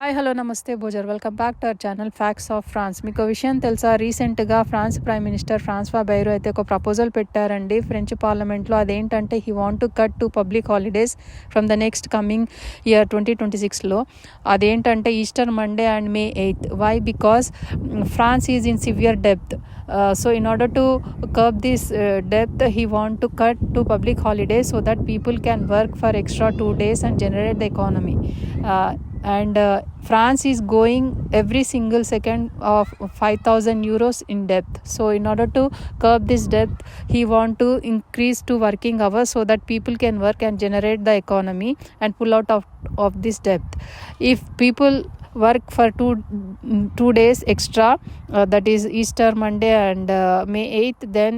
Hi hello నమస్తే భోజర్ welcome back to our channel facts of France. మీకు విషయం తెలుసా, రీసెంట్గా France prime minister Francois Bayrou అయితే ఒక ప్రపోజల్ పెట్టారండి ఫ్రెంచ్ పార్లమెంట్లో. అదేంటంటే he want to cut two public holidays from the next coming year 2026లో. అదేంటంటే Easter Monday and May 8th. Why? Because France is in severe depth. So in order to curb this depth, he want to cut to public holidays so that people can work for extra 2 days and generate the economy. And France is going every single second of 5,000 euros in debt. So in order to curb this debt, he want to increase to working hours so that people can work and generate the economy and pull out of this debt. If people work for two days extra, that is Easter Monday and May 8th, then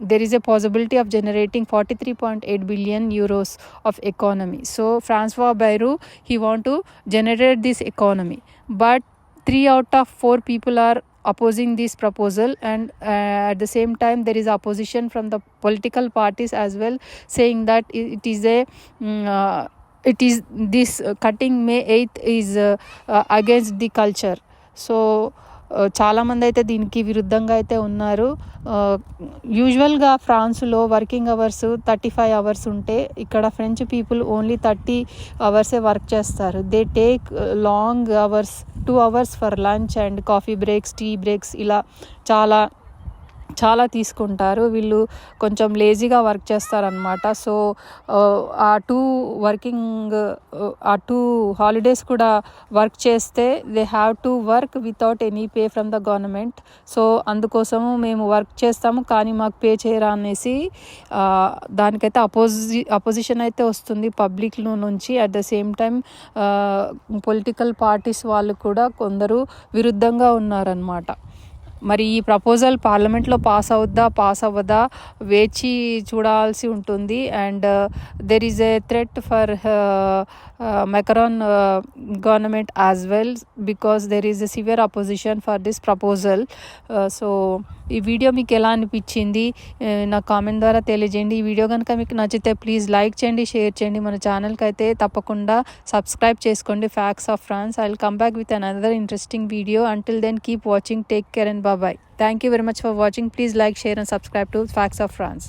there is a possibility of generating 43.8 billion euros of economy. So Francois Bayrou, he want to generate this economy, but 3 out of 4 people are opposing this proposal, and at the same time there is opposition from the political parties as well, saying that it is this cutting May 8th is against the culture. So చాలామంది అయితే దీనికి విరుద్ధంగా అయితే ఉన్నారు. యూజువల్గా ఫ్రాన్స్లో working hours 35 hours ఉంటే, ఇక్కడ ఫ్రెంచ్ పీపుల్ ఓన్లీ 30 అవర్సే వర్క్ చేస్తారు. They take long hours, 2 hours for lunch and coffee breaks, tea breaks, ఇలా చాలా తీసుకుంటారు. వీళ్ళు కొంచెం లేజీగా వర్క్ చేస్తారనమాట. సో ఆ 2 హాలిడేస్ కూడా వర్క్ చేస్తే they have to work without any pay from the government. So అందుకోసము మేము వర్క్ చేస్తాము కానీ మాకు పే చేయరా అనేసి దానికైతే అపోజిషన్ అయితే వస్తుంది పబ్లిక్ నుంచి. At the same time political parties వాళ్ళు కూడా కొందరు విరుద్ధంగా ఉన్నారనమాట. మరి ఈ ప్రపోజల్ పార్లమెంట్లో పాస్ అవ్వదా వేచి చూడాల్సి ఉంటుంది. And there is a threat for Macron government as well, because there is a severe opposition for this proposal. So ఈ వీడియో మీకు ఎలా అనిపించింది నా కామెంట్ ద్వారా తెలియజేయండి. ఈ వీడియో కనుక మీకు నచ్చితే ప్లీజ్ లైక్ చేయండి, షేర్ చేయండి. మన ఛానల్కి అయితే తప్పకుండా సబ్స్క్రైబ్ చేసుకోండి, facts of France. I will come back with another interesting video. Until then, keep watching. Take care and bye-bye. Thank you very much for watching. Please like, share and subscribe to Facts of France.